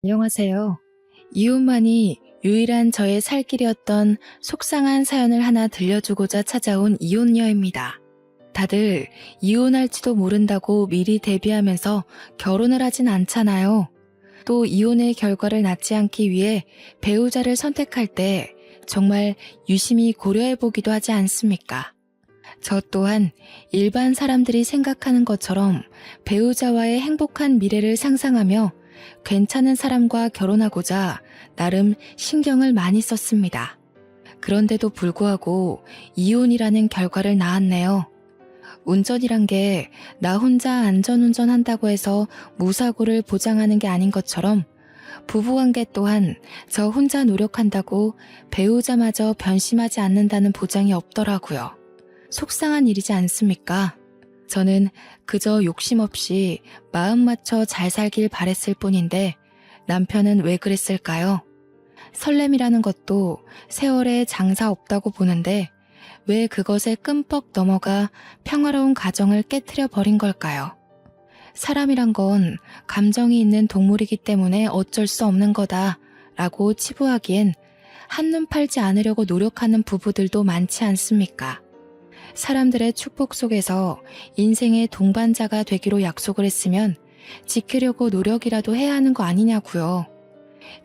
안녕하세요. 이혼만이 유일한 저의 살 길이었던 속상한 사연을 하나 들려주고자 찾아온 이혼녀입니다. 다들 이혼할지도 모른다고 미리 대비하면서 결혼을 하진 않잖아요. 또 이혼의 결과를 낳지 않기 위해 배우자를 선택할 때 정말 유심히 고려해보기도 하지 않습니까? 저 또한 일반 사람들이 생각하는 것처럼 배우자와의 행복한 미래를 상상하며 괜찮은 사람과 결혼하고자 나름 신경을 많이 썼습니다. 그런데도 불구하고 이혼이라는 결과를 낳았네요. 운전이란 게 나 혼자 안전운전한다고 해서 무사고를 보장하는 게 아닌 것처럼 부부관계 또한 저 혼자 노력한다고 배우자마저 변심하지 않는다는 보장이 없더라고요. 속상한 일이지 않습니까? 저는 그저 욕심 없이 마음 맞춰 잘 살길 바랬을 뿐인데 남편은 왜 그랬을까요? 설렘이라는 것도 세월에 장사 없다고 보는데 왜 그것에 끔뻑 넘어가 평화로운 가정을 깨트려 버린 걸까요? 사람이란 건 감정이 있는 동물이기 때문에 어쩔 수 없는 거다 라고 치부하기엔 한눈 팔지 않으려고 노력하는 부부들도 많지 않습니까? 사람들의 축복 속에서 인생의 동반자가 되기로 약속을 했으면 지키려고 노력이라도 해야 하는 거 아니냐고요.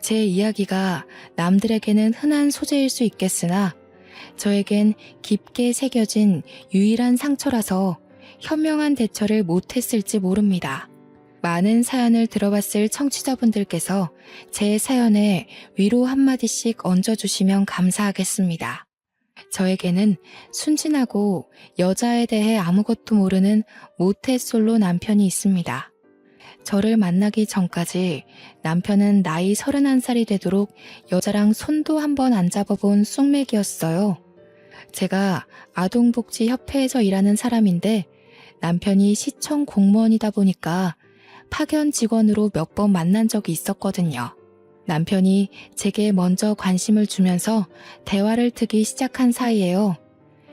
제 이야기가 남들에게는 흔한 소재일 수 있겠으나 저에겐 깊게 새겨진 유일한 상처라서 현명한 대처를 못했을지 모릅니다. 많은 사연을 들어봤을 청취자분들께서 제 사연에 위로 한마디씩 얹어주시면 감사하겠습니다. 저에게는 순진하고 여자에 대해 아무것도 모르는 모태솔로 남편이 있습니다. 저를 만나기 전까지 남편은 나이 31살이 되도록 여자랑 손도 한번 안 잡아본 쑥맥이었어요. 제가 아동복지협회에서 일하는 사람인데 남편이 시청 공무원이다 보니까 파견 직원으로 몇 번 만난 적이 있었거든요. 남편이 제게 먼저 관심을 주면서 대화를 트기 시작한 사이에요.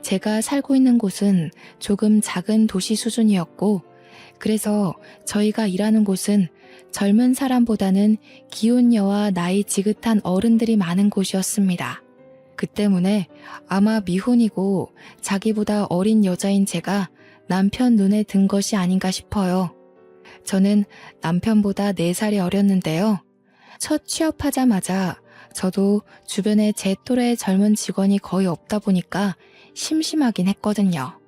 제가 살고 있는 곳은 조금 작은 도시 수준이었고 그래서 저희가 일하는 곳은 젊은 사람보다는 기혼녀와 나이 지긋한 어른들이 많은 곳이었습니다. 그 때문에 아마 미혼이고 자기보다 어린 여자인 제가 남편 눈에 든 것이 아닌가 싶어요. 저는 남편보다 4살이 어렸는데요. 첫 취업하자마자 저도 주변에 제 또래의 젊은 직원이 거의 없다 보니까 심심하긴 했거든요.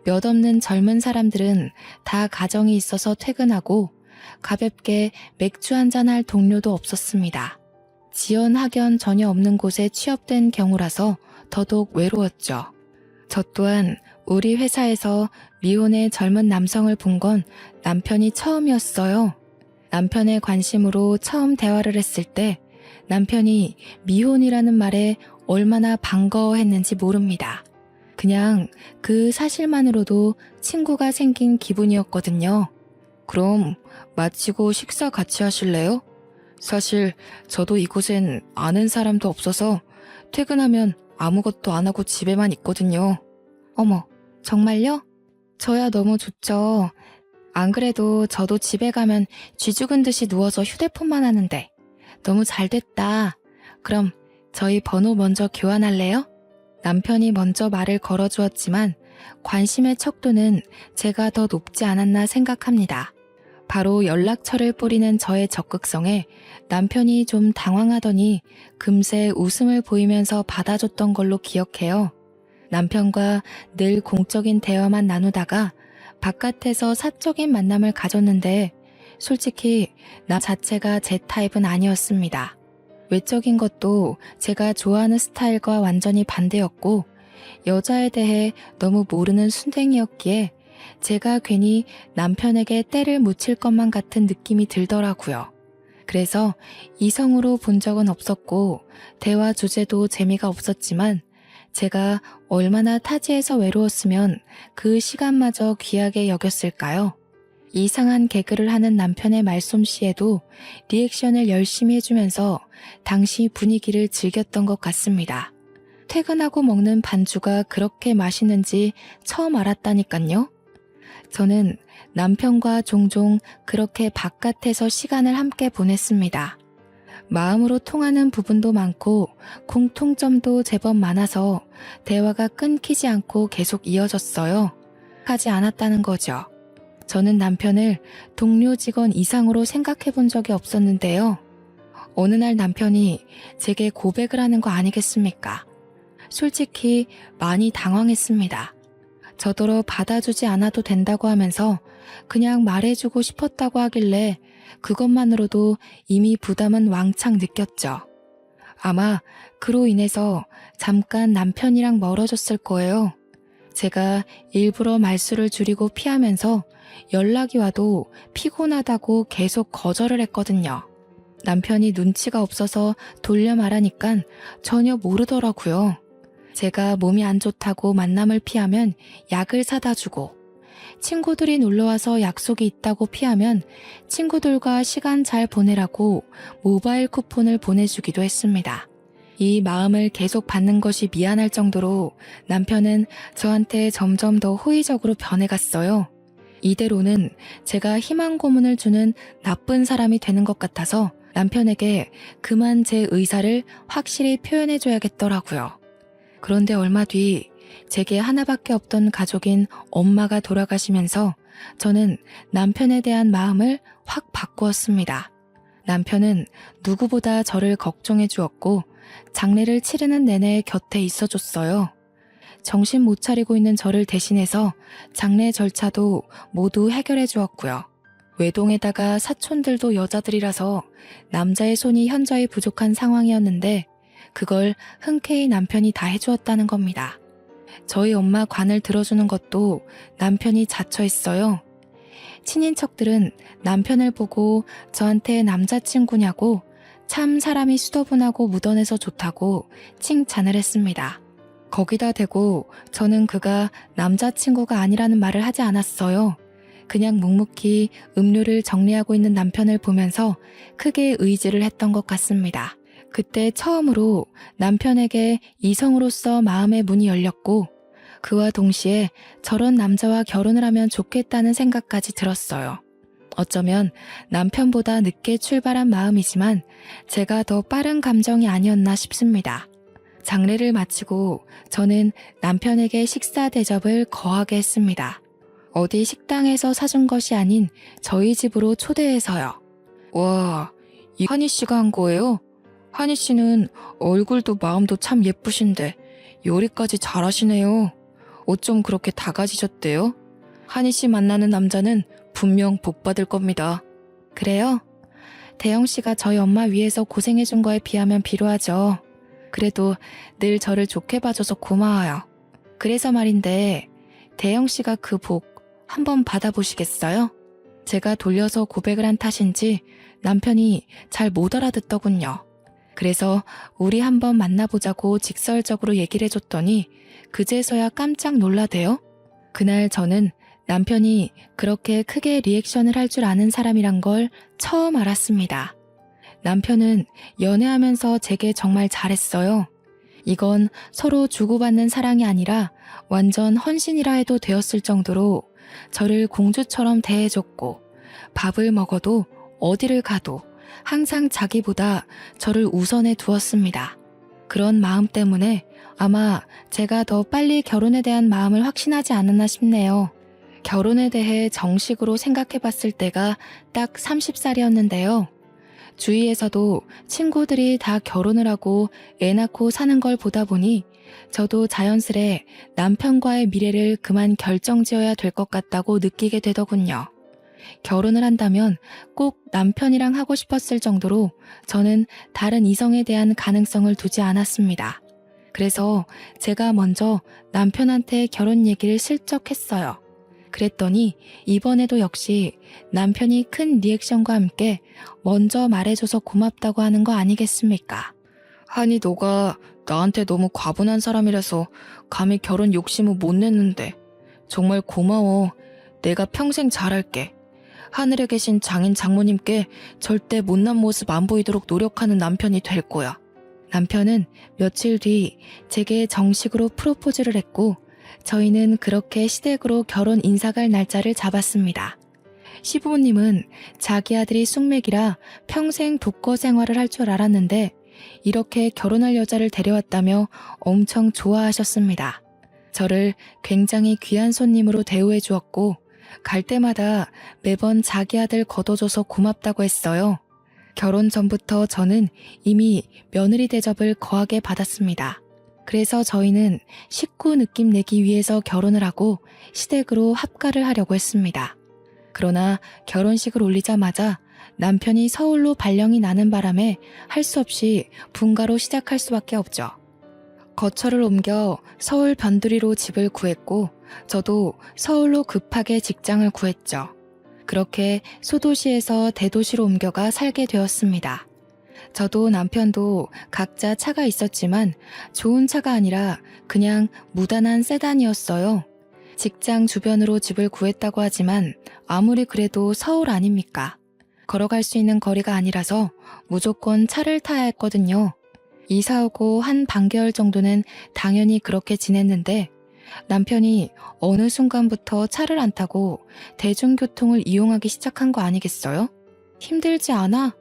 몇 없는 젊은 사람들은 다 가정이 있어서 퇴근하고 가볍게 맥주 한잔 할 동료도 없었습니다. 지연 학연 전혀 없는 곳에 취업된 경우라서 더더욱 외로웠죠. 저 또한 우리 회사에서 미혼의 젊은 남성을 본 건 남편이 처음이었어요. 남편의 관심으로 처음 대화를 했을 때 남편이 미혼이라는 말에 얼마나 반가워했는지 모릅니다. 그냥 그 사실만으로도 친구가 생긴 기분이었거든요. 그럼 마치고 식사 같이 하실래요? 사실 저도 이곳엔 아는 사람도 없어서 퇴근하면 아무것도 안 하고 집에만 있거든요. 어머, 정말요? 저야 너무 좋죠. 안 그래도 저도 집에 가면 쥐 죽은 듯이 누워서 휴대폰만 하는데 너무 잘 됐다. 그럼 저희 번호 먼저 교환할래요? 남편이 먼저 말을 걸어주었지만 관심의 척도는 제가 더 높지 않았나 생각합니다. 바로 연락처를 뿌리는 저의 적극성에 남편이 좀 당황하더니 금세 웃음을 보이면서 받아줬던 걸로 기억해요. 남편과 늘 공적인 대화만 나누다가 바깥에서 사적인 만남을 가졌는데 솔직히 나 자체가 제 타입은 아니었습니다. 외적인 것도 제가 좋아하는 스타일과 완전히 반대였고 여자에 대해 너무 모르는 순댕이였기에 제가 괜히 남편에게 때를 묻힐 것만 같은 느낌이 들더라고요. 그래서 이성으로 본 적은 없었고 대화 주제도 재미가 없었지만 제가 얼마나 타지에서 외로웠으면 그 시간마저 귀하게 여겼을까요? 이상한 개그를 하는 남편의 말솜씨에도 리액션을 열심히 해주면서 당시 분위기를 즐겼던 것 같습니다. 퇴근하고 먹는 반주가 그렇게 맛있는지 처음 알았다니깐요. 저는 남편과 종종 그렇게 바깥에서 시간을 함께 보냈습니다. 마음으로 통하는 부분도 많고 공통점도 제법 많아서 대화가 끊기지 않고 계속 이어졌어요. 하지 않았다는 거죠. 저는 남편을 동료 직원 이상으로 생각해 본 적이 없었는데요. 어느 날 남편이 제게 고백을 하는 거 아니겠습니까? 솔직히 많이 당황했습니다. 저더러 받아주지 않아도 된다고 하면서 그냥 말해주고 싶었다고 하길래 그것만으로도 이미 부담은 왕창 느꼈죠. 아마 그로 인해서 잠깐 남편이랑 멀어졌을 거예요. 제가 일부러 말수를 줄이고 피하면서 연락이 와도 피곤하다고 계속 거절을 했거든요. 남편이 눈치가 없어서 돌려 말하니까 전혀 모르더라고요. 제가 몸이 안 좋다고 만남을 피하면 약을 사다 주고, 친구들이 놀러와서 약속이 있다고 피하면 친구들과 시간 잘 보내라고 모바일 쿠폰을 보내주기도 했습니다. 이 마음을 계속 받는 것이 미안할 정도로 남편은 저한테 점점 더 호의적으로 변해갔어요. 이대로는 제가 희망 고문을 주는 나쁜 사람이 되는 것 같아서 남편에게 그만 제 의사를 확실히 표현해줘야겠더라고요. 그런데 얼마 뒤 제게 하나밖에 없던 가족인 엄마가 돌아가시면서 저는 남편에 대한 마음을 확 바꾸었습니다. 남편은 누구보다 저를 걱정해 주었고 장례를 치르는 내내 곁에 있어줬어요. 정신 못 차리고 있는 저를 대신해서 장례 절차도 모두 해결해 주었고요. 외동에다가 사촌들도 여자들이라서 남자의 손이 현저히 부족한 상황이었는데 그걸 흔쾌히 남편이 다 해주었다는 겁니다. 저희 엄마 관을 들어주는 것도 남편이 자처했어요. 친인척들은 남편을 보고 저한테 남자친구냐고 참 사람이 수더분하고 무던해서 좋다고 칭찬을 했습니다. 거기다 대고 저는 그가 남자친구가 아니라는 말을 하지 않았어요. 그냥 묵묵히 음료를 정리하고 있는 남편을 보면서 크게 의지를 했던 것 같습니다. 그때 처음으로 남편에게 이성으로서 마음의 문이 열렸고 그와 동시에 저런 남자와 결혼을 하면 좋겠다는 생각까지 들었어요. 어쩌면 남편보다 늦게 출발한 마음이지만 제가 더 빠른 감정이 아니었나 싶습니다. 장례를 마치고 저는 남편에게 식사 대접을 거하게 했습니다. 어디 식당에서 사준 것이 아닌 저희 집으로 초대해서요. 와, 이 한희 씨가 한 거예요? 한희 씨는 얼굴도 마음도 참 예쁘신데 요리까지 잘하시네요. 어쩜 그렇게 다 가지셨대요? 한희 씨 만나는 남자는 분명 복 받을 겁니다. 그래요? 대영 씨가 저희 엄마 위해서 고생해준 거에 비하면 비루하죠. 그래도 늘 저를 좋게 봐줘서 고마워요. 그래서 말인데 대영 씨가 그 복 한번 받아보시겠어요? 제가 돌려서 고백을 한 탓인지 남편이 잘 못 알아듣더군요. 그래서 우리 한번 만나보자고 직설적으로 얘기를 해줬더니 그제서야 깜짝 놀라대요. 그날 저는 남편이 그렇게 크게 리액션을 할 줄 아는 사람이란 걸 처음 알았습니다. 남편은 연애하면서 제게 정말 잘했어요. 이건 서로 주고받는 사랑이 아니라 완전 헌신이라 해도 되었을 정도로 저를 공주처럼 대해줬고 밥을 먹어도 어디를 가도 항상 자기보다 저를 우선해 두었습니다. 그런 마음 때문에 아마 제가 더 빨리 결혼에 대한 마음을 확신하지 않았나 싶네요. 결혼에 대해 정식으로 생각해 봤을 때가 딱 30살이었는데요. 주위에서도 친구들이 다 결혼을 하고 애 낳고 사는 걸 보다 보니 저도 자연스레 남편과의 미래를 그만 결정지어야 될 것 같다고 느끼게 되더군요. 결혼을 한다면 꼭 남편이랑 하고 싶었을 정도로 저는 다른 이성에 대한 가능성을 두지 않았습니다. 그래서 제가 먼저 남편한테 결혼 얘기를 슬쩍 했어요. 그랬더니 이번에도 역시 남편이 큰 리액션과 함께 먼저 말해줘서 고맙다고 하는 거 아니겠습니까? 아니 너가 나한테 너무 과분한 사람이라서 감히 결혼 욕심을 못 냈는데 정말 고마워. 내가 평생 잘할게. 하늘에 계신 장인 장모님께 절대 못난 모습 안 보이도록 노력하는 남편이 될 거야. 남편은 며칠 뒤 제게 정식으로 프로포즈를 했고 저희는 그렇게 시댁으로 결혼 인사갈 날짜를 잡았습니다. 시부모님은 자기 아들이 숙맥이라 평생 독거 생활을 할 줄 알았는데 이렇게 결혼할 여자를 데려왔다며 엄청 좋아하셨습니다. 저를 굉장히 귀한 손님으로 대우해 주었고 갈 때마다 매번 자기 아들 거둬줘서 고맙다고 했어요. 결혼 전부터 저는 이미 며느리 대접을 거하게 받았습니다. 그래서 저희는 식구 느낌 내기 위해서 결혼을 하고 시댁으로 합가를 하려고 했습니다. 그러나 결혼식을 올리자마자 남편이 서울로 발령이 나는 바람에 할 수 없이 분가로 시작할 수밖에 없죠. 거처를 옮겨 서울 변두리로 집을 구했고 저도 서울로 급하게 직장을 구했죠. 그렇게 소도시에서 대도시로 옮겨가 살게 되었습니다. 저도 남편도 각자 차가 있었지만 좋은 차가 아니라 그냥 무단한 세단이었어요. 직장 주변으로 집을 구했다고 하지만 아무리 그래도 서울 아닙니까? 걸어갈 수 있는 거리가 아니라서 무조건 차를 타야 했거든요. 이사 오고 한 반개월 정도는 당연히 그렇게 지냈는데 남편이 어느 순간부터 차를 안 타고 대중교통을 이용하기 시작한 거 아니겠어요? 힘들지 않아?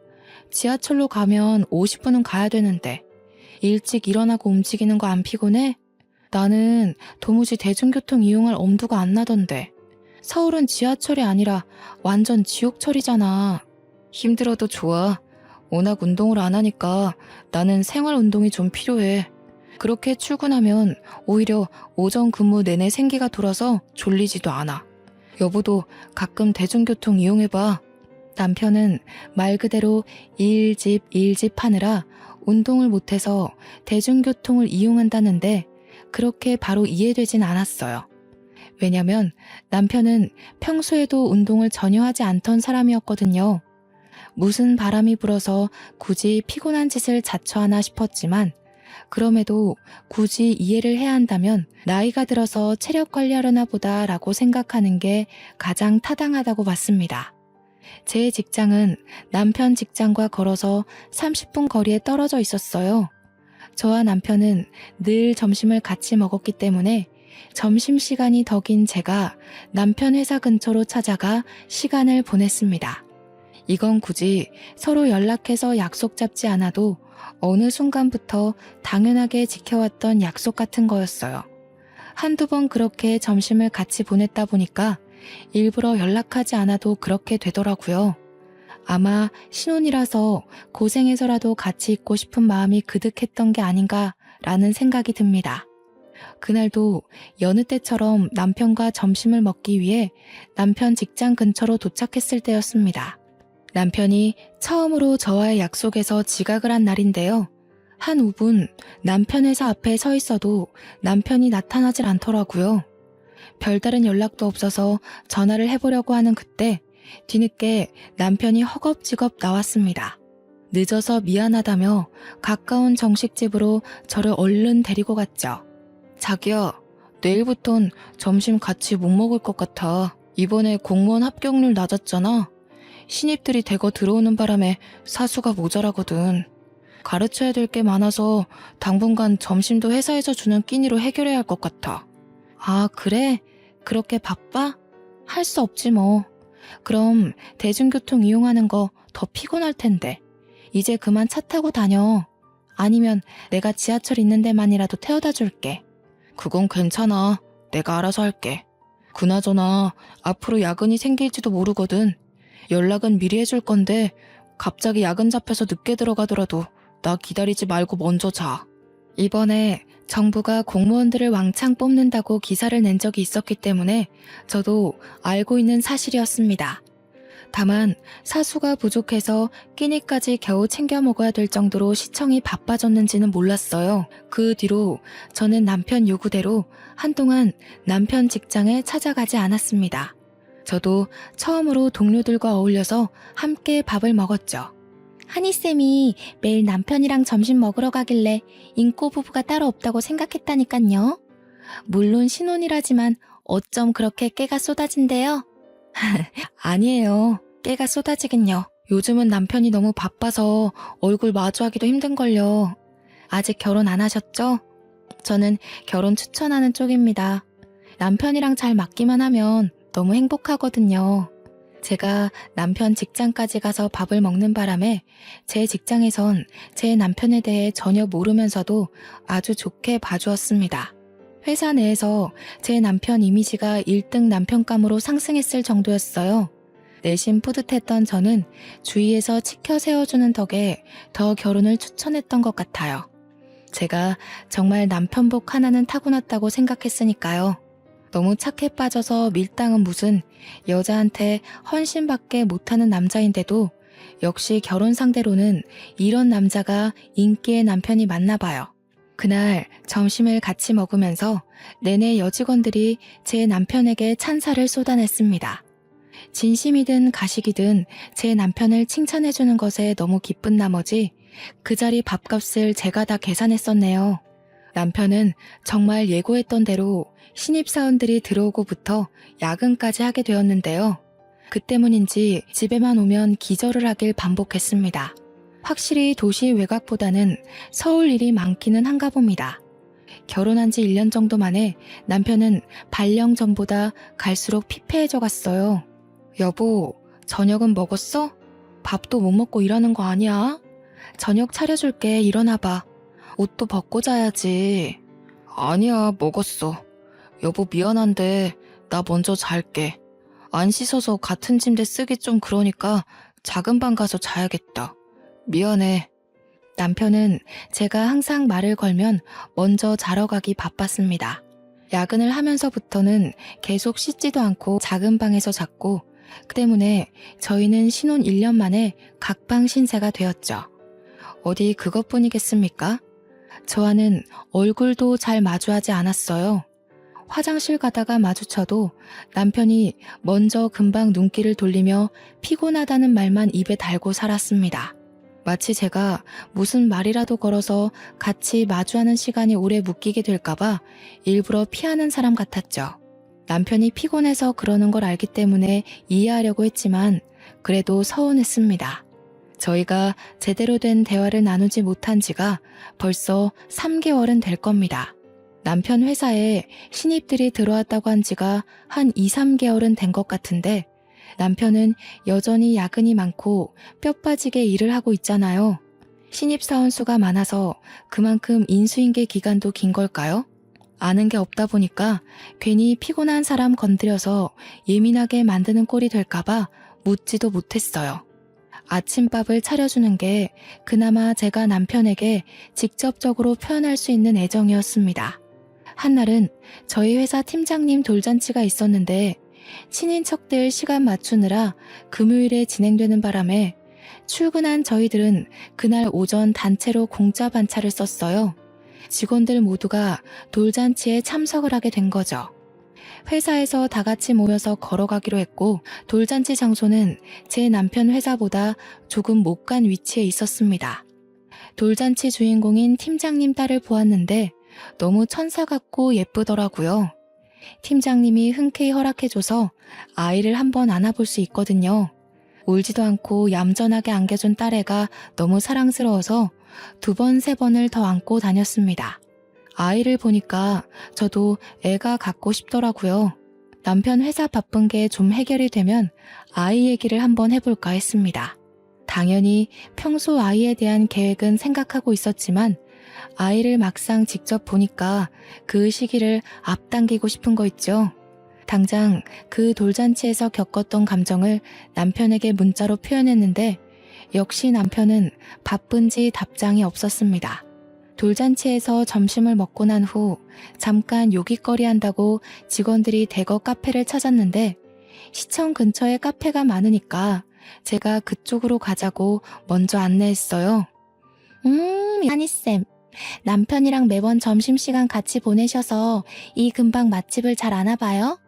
지하철로 가면 50분은 가야 되는데 일찍 일어나고 움직이는 거 안 피곤해? 나는 도무지 대중교통 이용할 엄두가 안 나던데. 서울은 지하철이 아니라 완전 지옥철이잖아. 힘들어도 좋아. 워낙 운동을 안 하니까 나는 생활 운동이 좀 필요해. 그렇게 출근하면 오히려 오전 근무 내내 생기가 돌아서 졸리지도 않아. 여보도 가끔 대중교통 이용해봐. 남편은 말 그대로 일집 하느라 운동을 못해서 대중교통을 이용한다는데 그렇게 바로 이해되진 않았어요. 왜냐면 남편은 평소에도 운동을 전혀 하지 않던 사람이었거든요. 무슨 바람이 불어서 굳이 피곤한 짓을 자처하나 싶었지만 그럼에도 굳이 이해를 해야 한다면 나이가 들어서 체력 관리하려나 보다라고 생각하는 게 가장 타당하다고 봤습니다. 제 직장은 남편 직장과 걸어서 30분 거리에 떨어져 있었어요. 저와 남편은 늘 점심을 같이 먹었기 때문에 점심시간이 더 긴 제가 남편 회사 근처로 찾아가 시간을 보냈습니다. 이건 굳이 서로 연락해서 약속 잡지 않아도 어느 순간부터 당연하게 지켜왔던 약속 같은 거였어요. 한두 번 그렇게 점심을 같이 보냈다 보니까 일부러 연락하지 않아도 그렇게 되더라고요. 아마 신혼이라서 고생해서라도 같이 있고 싶은 마음이 그득했던 게 아닌가라는 생각이 듭니다. 그날도 여느 때처럼 남편과 점심을 먹기 위해 남편 직장 근처로 도착했을 때였습니다. 남편이 처음으로 저와의 약속에서 지각을 한 날인데요. 한 5분 남편 회사 앞에 서 있어도 남편이 나타나질 않더라고요. 별다른 연락도 없어서 전화를 해보려고 하는 그때 뒤늦게 남편이 허겁지겁 나왔습니다. 늦어서 미안하다며 가까운 정식집으로 저를 얼른 데리고 갔죠. 자기야, 내일부턴 점심 같이 못 먹을 것 같아. 이번에 공무원 합격률 낮았잖아. 신입들이 대거 들어오는 바람에 사수가 모자라거든. 가르쳐야 될 게 많아서 당분간 점심도 회사에서 주는 끼니로 해결해야 할 것 같아. 아, 그래? 그렇게 바빠? 할 수 없지 뭐. 그럼 대중교통 이용하는 거 더 피곤할 텐데. 이제 그만 차 타고 다녀. 아니면 내가 지하철 있는 데만이라도 태워다 줄게. 그건 괜찮아. 내가 알아서 할게. 그나저나 앞으로 야근이 생길지도 모르거든. 연락은 미리 해줄 건데 갑자기 야근 잡혀서 늦게 들어가더라도 나 기다리지 말고 먼저 자. 이번에 정부가 공무원들을 왕창 뽑는다고 기사를 낸 적이 있었기 때문에 저도 알고 있는 사실이었습니다. 다만 사수가 부족해서 끼니까지 겨우 챙겨 먹어야 될 정도로 시청이 바빠졌는지는 몰랐어요. 그 뒤로 저는 남편 요구대로 한동안 남편 직장에 찾아가지 않았습니다. 저도 처음으로 동료들과 어울려서 함께 밥을 먹었죠. 하니쌤이 매일 남편이랑 점심 먹으러 가길래 인꼬 부부가 따로 없다고 생각했다니깐요. 물론 신혼이라지만 어쩜 그렇게 깨가 쏟아진대요? 아니에요. 깨가 쏟아지긴요. 요즘은 남편이 너무 바빠서 얼굴 마주하기도 힘든걸요. 아직 결혼 안 하셨죠? 저는 결혼 추천하는 쪽입니다. 남편이랑 잘 맞기만 하면 너무 행복하거든요. 제가 남편 직장까지 가서 밥을 먹는 바람에 제 직장에선 제 남편에 대해 전혀 모르면서도 아주 좋게 봐주었습니다. 회사 내에서 제 남편 이미지가 1등 남편감으로 상승했을 정도였어요. 내심 뿌듯했던 저는 주위에서 치켜 세워주는 덕에 더 결혼을 추천했던 것 같아요. 제가 정말 남편복 하나는 타고났다고 생각했으니까요. 너무 착해 빠져서 밀당은 무슨 여자한테 헌신밖에 못하는 남자인데도 역시 결혼 상대로는 이런 남자가 인기의 남편이 맞나 봐요. 그날 점심을 같이 먹으면서 내내 여직원들이 제 남편에게 찬사를 쏟아냈습니다. 진심이든 가식이든 제 남편을 칭찬해주는 것에 너무 기쁜 나머지 그 자리 밥값을 제가 다 계산했었네요. 남편은 정말 예고했던 대로 신입사원들이 들어오고부터 야근까지 하게 되었는데요. 그 때문인지 집에만 오면 기절을 하길 반복했습니다. 확실히 도시 외곽보다는 서울 일이 많기는 한가 봅니다. 결혼한 지 1년 정도 만에 남편은 발령 전보다 갈수록 피폐해져 갔어요. 여보, 저녁은 먹었어? 밥도 못 먹고 일하는 거 아니야? 저녁 차려줄게, 일어나봐. 옷도 벗고 자야지. 아니야, 먹었어. 여보 미안한데 나 먼저 잘게. 안 씻어서 같은 침대 쓰기 좀 그러니까 작은 방 가서 자야겠다. 미안해. 남편은 제가 항상 말을 걸면 먼저 자러 가기 바빴습니다. 야근을 하면서부터는 계속 씻지도 않고 작은 방에서 잤고 그 때문에 저희는 신혼 1년 만에 각방 신세가 되었죠. 어디 그것뿐이겠습니까? 저와는 얼굴도 잘 마주하지 않았어요. 화장실 가다가 마주쳐도 남편이 먼저 금방 눈길을 돌리며 피곤하다는 말만 입에 달고 살았습니다. 마치 제가 무슨 말이라도 걸어서 같이 마주하는 시간이 오래 묶이게 될까봐 일부러 피하는 사람 같았죠. 남편이 피곤해서 그러는 걸 알기 때문에 이해하려고 했지만 그래도 서운했습니다. 저희가 제대로 된 대화를 나누지 못한 지가 벌써 3개월은 될 겁니다. 남편 회사에 신입들이 들어왔다고 한 지가 한 2, 3개월은 된 것 같은데 남편은 여전히 야근이 많고 뼈 빠지게 일을 하고 있잖아요. 신입사원 수가 많아서 그만큼 인수인계 기간도 긴 걸까요? 아는 게 없다 보니까 괜히 피곤한 사람 건드려서 예민하게 만드는 꼴이 될까봐 묻지도 못했어요. 아침밥을 차려주는 게 그나마 제가 남편에게 직접적으로 표현할 수 있는 애정이었습니다. 한날은 저희 회사 팀장님 돌잔치가 있었는데 친인척들 시간 맞추느라 금요일에 진행되는 바람에 출근한 저희들은 그날 오전 단체로 공짜 반차를 썼어요. 직원들 모두가 돌잔치에 참석을 하게 된 거죠. 회사에서 다 같이 모여서 걸어가기로 했고 돌잔치 장소는 제 남편 회사보다 조금 못 간 위치에 있었습니다. 돌잔치 주인공인 팀장님 딸을 보았는데 너무 천사 같고 예쁘더라고요. 팀장님이 흔쾌히 허락해줘서 아이를 한번 안아볼 수 있거든요. 울지도 않고 얌전하게 안겨준 딸애가 너무 사랑스러워서 2번, 3번을 더 안고 다녔습니다. 아이를 보니까 저도 애가 갖고 싶더라고요. 남편 회사 바쁜 게 좀 해결이 되면 아이 얘기를 한번 해볼까 했습니다. 당연히 평소 아이에 대한 계획은 생각하고 있었지만 아이를 막상 직접 보니까 그 시기를 앞당기고 싶은 거 있죠. 당장 그 돌잔치에서 겪었던 감정을 남편에게 문자로 표현했는데 역시 남편은 바쁜지 답장이 없었습니다. 돌잔치에서 점심을 먹고 난 후 잠깐 요깃거리 한다고 직원들이 대거 카페를 찾았는데 시청 근처에 카페가 많으니까 제가 그쪽으로 가자고 먼저 안내했어요. 아니쌤. 남편이랑 매번 점심시간 같이 보내셔서 이 근방 맛집을 잘 아나 봐요?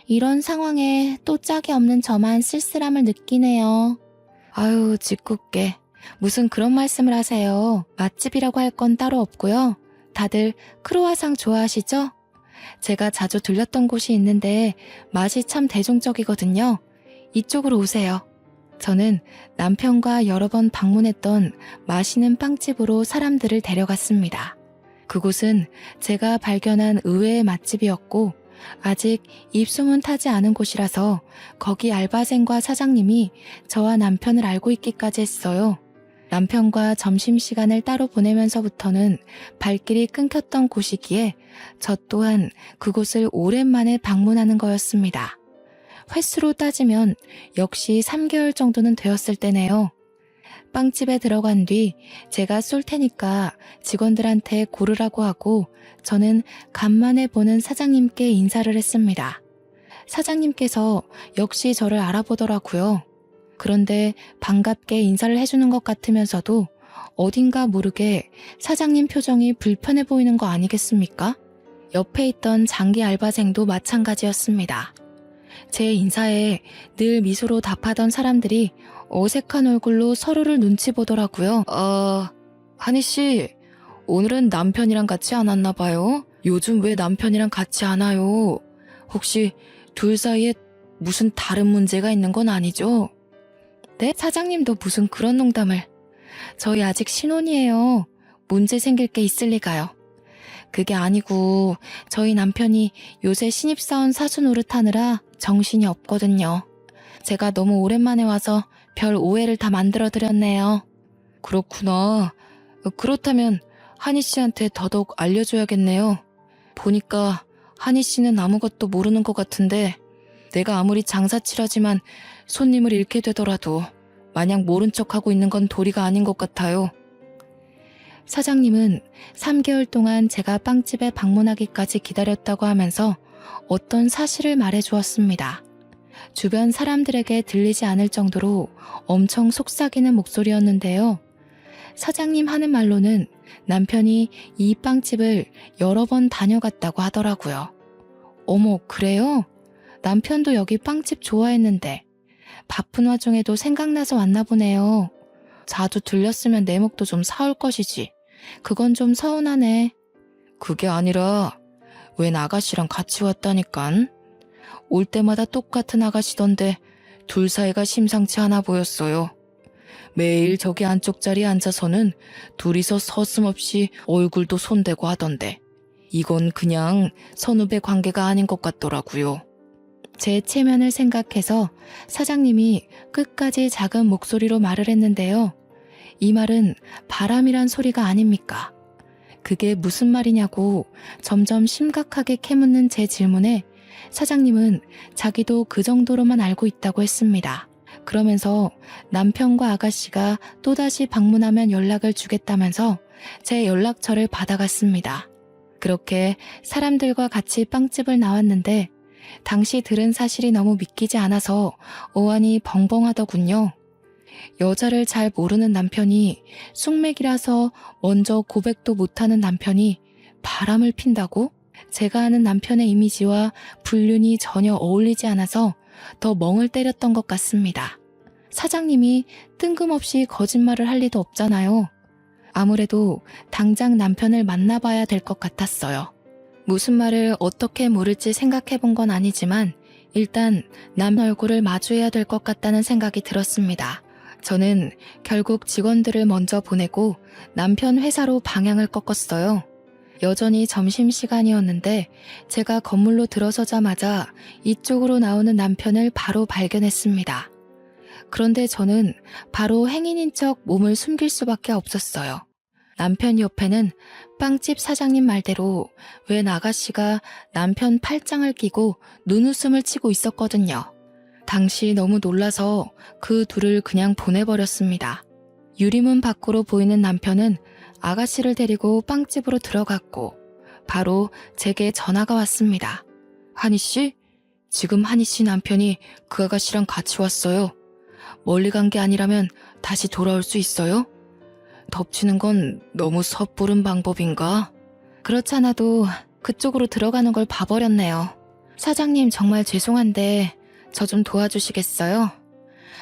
이런 상황에 또 짝이 없는 저만 쓸쓸함을 느끼네요. 아유, 짓궂게. 무슨 그런 말씀을 하세요. 맛집이라고 할 건 따로 없고요. 다들 크로와상 좋아하시죠? 제가 자주 들렸던 곳이 있는데 맛이 참 대중적이거든요. 이쪽으로 오세요. 저는 남편과 여러 번 방문했던 맛있는 빵집으로 사람들을 데려갔습니다. 그곳은 제가 발견한 의외의 맛집이었고 아직 입소문 타지 않은 곳이라서 거기 알바생과 사장님이 저와 남편을 알고 있기까지 했어요. 남편과 점심시간을 따로 보내면서부터는 발길이 끊겼던 곳이기에 저 또한 그곳을 오랜만에 방문하는 거였습니다. 횟수로 따지면 역시 3개월 정도는 되었을 때네요. 빵집에 들어간 뒤 제가 쏠 테니까 직원들한테 고르라고 하고 저는 간만에 보는 사장님께 인사를 했습니다. 사장님께서 역시 저를 알아보더라고요. 그런데 반갑게 인사를 해주는 것 같으면서도 어딘가 모르게 사장님 표정이 불편해 보이는 거 아니겠습니까? 옆에 있던 장기 알바생도 마찬가지였습니다. 제 인사에 늘 미소로 답하던 사람들이 어색한 얼굴로 서로를 눈치 보더라고요. 한희씨, 오늘은 남편이랑 같이 안 왔나 봐요? 요즘 왜 남편이랑 같이 안 와요? 혹시 둘 사이에 무슨 다른 문제가 있는 건 아니죠? 네? 사장님도 무슨 그런 농담을. 저희 아직 신혼이에요. 문제 생길 게 있을 리가요. 그게 아니고 저희 남편이 요새 신입사원 사수 노릇하느라 정신이 없거든요. 제가 너무 오랜만에 와서 별 오해를 다 만들어드렸네요. 그렇구나. 그렇다면 한희 씨한테 더더욱 알려줘야겠네요. 보니까 한희 씨는 아무것도 모르는 것 같은데 내가 아무리 장사치라지만 손님을 잃게 되더라도 마냥 모른 척하고 있는 건 도리가 아닌 것 같아요. 사장님은 3개월 동안 제가 빵집에 방문하기까지 기다렸다고 하면서 어떤 사실을 말해주었습니다. 주변 사람들에게 들리지 않을 정도로 엄청 속삭이는 목소리였는데요. 사장님 하는 말로는 남편이 이 빵집을 여러 번 다녀갔다고 하더라고요. 어머, 그래요? 남편도 여기 빵집 좋아했는데 바쁜 와중에도 생각나서 왔나 보네요. 자주 들렸으면 내 목도 좀 사올 것이지. 그건 좀 서운하네. 그게 아니라 웬 아가씨랑 같이 왔다니깐. 올 때마다 똑같은 아가씨던데 둘 사이가 심상치 않아 보였어요. 매일 저기 안쪽 자리에 앉아서는 둘이서 서슴없이 얼굴도 손대고 하던데 이건 그냥 선후배 관계가 아닌 것 같더라고요. 제 체면을 생각해서 사장님이 끝까지 작은 목소리로 말을 했는데요. 이 말은 바람이란 소리가 아닙니까? 그게 무슨 말이냐고 점점 심각하게 캐묻는 제 질문에 사장님은 자기도 그 정도로만 알고 있다고 했습니다. 그러면서 남편과 아가씨가 또다시 방문하면 연락을 주겠다면서 제 연락처를 받아갔습니다. 그렇게 사람들과 같이 빵집을 나왔는데 당시 들은 사실이 너무 믿기지 않아서 어안이 벙벙하더군요. 여자를 잘 모르는 남편이 숙맥이라서 먼저 고백도 못하는 남편이 바람을 핀다고? 제가 아는 남편의 이미지와 불륜이 전혀 어울리지 않아서 더 멍을 때렸던 것 같습니다. 사장님이 뜬금없이 거짓말을 할 리도 없잖아요. 아무래도 당장 남편을 만나봐야 될 것 같았어요. 무슨 말을 어떻게 물을지 생각해 본 건 아니지만 일단 남 얼굴을 마주해야 될 것 같다는 생각이 들었습니다. 저는 결국 직원들을 먼저 보내고 남편 회사로 방향을 꺾었어요. 여전히 점심시간이었는데 제가 건물로 들어서자마자 이쪽으로 나오는 남편을 바로 발견했습니다. 그런데 저는 바로 행인인 척 몸을 숨길 수밖에 없었어요. 남편 옆에는 빵집 사장님 말대로 웬 아가씨가 남편 팔짱을 끼고 눈웃음을 치고 있었거든요. 당시 너무 놀라서 그 둘을 그냥 보내버렸습니다. 유리문 밖으로 보이는 남편은 아가씨를 데리고 빵집으로 들어갔고 바로 제게 전화가 왔습니다. 한희씨? 지금 한희씨 남편이 그 아가씨랑 같이 왔어요. 멀리 간 게 아니라면 다시 돌아올 수 있어요? 덮치는 건 너무 섣부른 방법인가? 그렇잖아도 그쪽으로 들어가는 걸 봐버렸네요. 사장님 정말 죄송한데 저 좀 도와주시겠어요?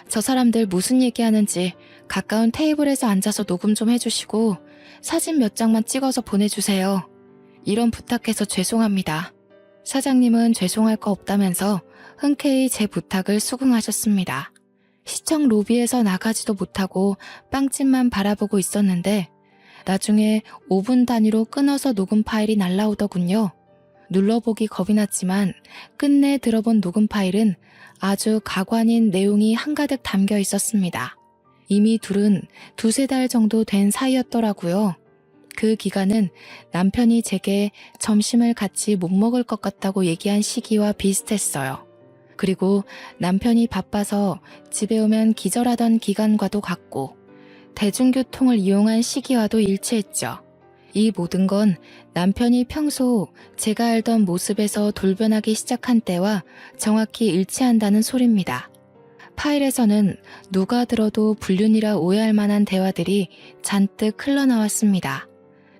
저 사람들 무슨 얘기하는지 가까운 테이블에서 앉아서 녹음 좀 해주시고 사진 몇 장만 찍어서 보내주세요. 이런 부탁해서 죄송합니다. 사장님은 죄송할 거 없다면서 흔쾌히 제 부탁을 수긍하셨습니다. 시청 로비에서 나가지도 못하고 빵집만 바라보고 있었는데 나중에 5분 단위로 끊어서 녹음 파일이 날라오더군요. 눌러보기 겁이 났지만 끝내 들어본 녹음 파일은 아주 가관인 내용이 한가득 담겨 있었습니다. 이미 둘은 2-3달 정도 된 사이였더라고요. 그 기간은 남편이 제게 점심을 같이 못 먹을 것 같다고 얘기한 시기와 비슷했어요. 그리고 남편이 바빠서 집에 오면 기절하던 기간과도 같고 대중교통을 이용한 시기와도 일치했죠. 이 모든 건 남편이 평소 제가 알던 모습에서 돌변하기 시작한 때와 정확히 일치한다는 소리입니다. 파일에서는 누가 들어도 불륜이라 오해할 만한 대화들이 잔뜩 흘러나왔습니다.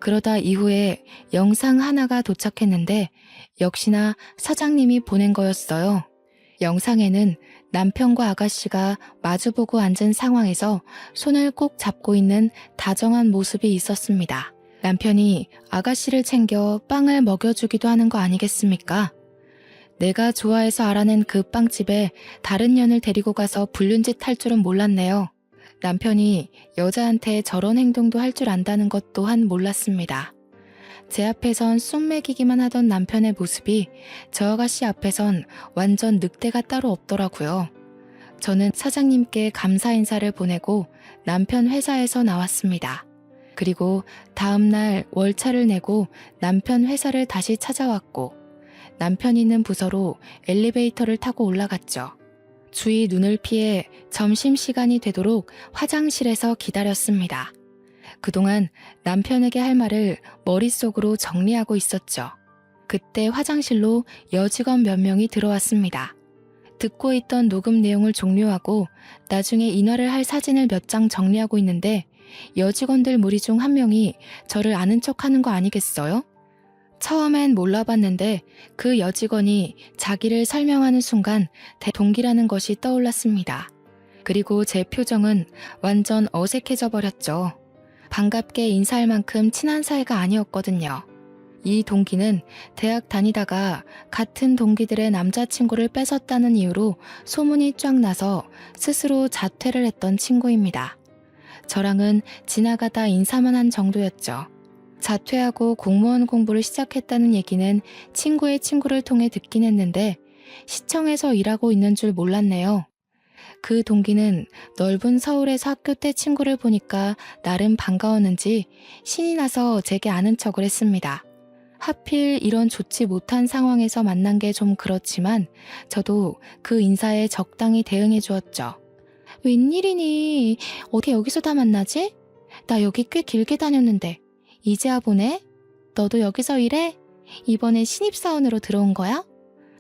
그러다 이후에 영상 하나가 도착했는데 역시나 사장님이 보낸 거였어요. 영상에는 남편과 아가씨가 마주보고 앉은 상황에서 손을 꼭 잡고 있는 다정한 모습이 있었습니다. 남편이 아가씨를 챙겨 빵을 먹여주기도 하는 거 아니겠습니까? 내가 좋아해서 알아낸 그 빵집에 다른 년을 데리고 가서 불륜짓 할 줄은 몰랐네요. 남편이 여자한테 저런 행동도 할 줄 안다는 것 또한 몰랐습니다. 제 앞에선 쑥맥이기만 하던 남편의 모습이 저 아가씨 앞에선 완전 늑대가 따로 없더라고요. 저는 사장님께 감사 인사를 보내고 남편 회사에서 나왔습니다. 그리고 다음날 월차를 내고 남편 회사를 다시 찾아왔고 남편 있는 부서로 엘리베이터를 타고 올라갔죠. 주위 눈을 피해 점심시간이 되도록 화장실에서 기다렸습니다. 그동안 남편에게 할 말을 머릿속으로 정리하고 있었죠. 그때 화장실로 여직원 몇 명이 들어왔습니다. 듣고 있던 녹음 내용을 종료하고 나중에 인화를 할 사진을 몇 장 정리하고 있는데 여직원들 무리 중 한 명이 저를 아는 척하는 거 아니겠어요? 처음엔 몰라봤는데 그 여직원이 자기를 설명하는 순간 동기라는 것이 떠올랐습니다. 그리고 제 표정은 완전 어색해져 버렸죠. 반갑게 인사할 만큼 친한 사이가 아니었거든요. 이 동기는 대학 다니다가 같은 동기들의 남자친구를 뺏었다는 이유로 소문이 쫙 나서 스스로 자퇴를 했던 친구입니다. 저랑은 지나가다 인사만 한 정도였죠. 자퇴하고 공무원 공부를 시작했다는 얘기는 친구의 친구를 통해 듣긴 했는데 시청에서 일하고 있는 줄 몰랐네요. 그 동기는 넓은 서울에서 학교 때 친구를 보니까 나름 반가웠는지 신이 나서 제게 아는 척을 했습니다. 하필 이런 좋지 못한 상황에서 만난 게 좀 그렇지만 저도 그 인사에 적당히 대응해 주었죠. 웬일이니? 어떻게 여기서 다 만나지? 나 여기 꽤 길게 다녔는데 이제야 보네? 너도 여기서 일해? 이번에 신입사원으로 들어온 거야?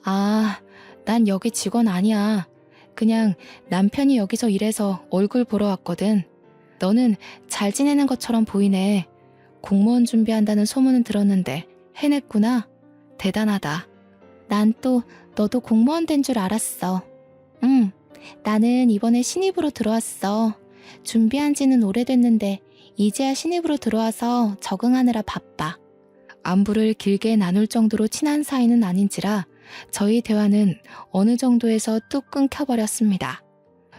아, 난 여기 직원 아니야. 그냥 남편이 여기서 일해서 얼굴 보러 왔거든. 너는 잘 지내는 것처럼 보이네. 공무원 준비한다는 소문은 들었는데 해냈구나. 대단하다. 난 또 너도 공무원 된 줄 알았어. 응, 나는 이번에 신입으로 들어왔어. 준비한 지는 오래됐는데 이제야 신입으로 들어와서 적응하느라 바빠. 안부를 길게 나눌 정도로 친한 사이는 아닌지라 저희 대화는 어느 정도에서 뚝 끊겨버렸습니다.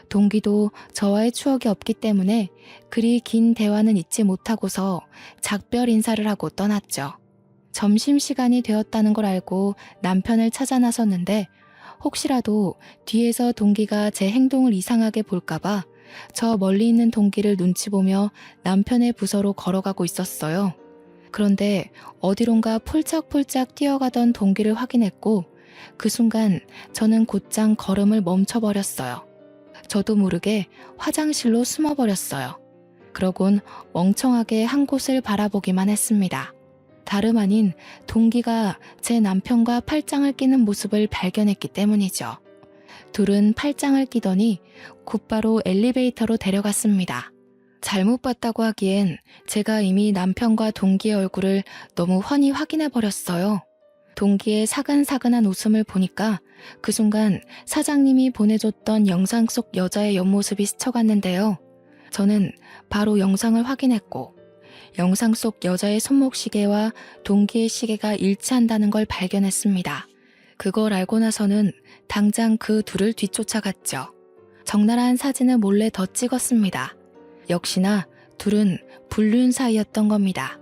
동기도 저와의 추억이 없기 때문에 그리 긴 대화는 잊지 못하고서 작별 인사를 하고 떠났죠. 점심시간이 되었다는 걸 알고 남편을 찾아 나섰는데 혹시라도 뒤에서 동기가 제 행동을 이상하게 볼까봐 저 멀리 있는 동기를 눈치 보며 남편의 부서로 걸어가고 있었어요. 그런데 어디론가 폴짝폴짝 뛰어가던 동기를 확인했고 그 순간 저는 곧장 걸음을 멈춰버렸어요. 저도 모르게 화장실로 숨어버렸어요. 그러곤 멍청하게 한 곳을 바라보기만 했습니다. 다름 아닌 동기가 제 남편과 팔짱을 끼는 모습을 발견했기 때문이죠. 둘은 팔짱을 끼더니 곧바로 엘리베이터로 데려갔습니다. 잘못 봤다고 하기엔 제가 이미 남편과 동기의 얼굴을 너무 훤히 확인해버렸어요. 동기의 사근사근한 웃음을 보니까 그 순간 사장님이 보내줬던 영상 속 여자의 옆모습이 스쳐갔는데요. 저는 바로 영상을 확인했고 영상 속 여자의 손목시계와 동기의 시계가 일치한다는 걸 발견했습니다. 그걸 알고 나서는 당장 그 둘을 뒤쫓아갔죠. 적나라한 사진을 몰래 더 찍었습니다. 역시나 둘은 불륜 사이였던 겁니다.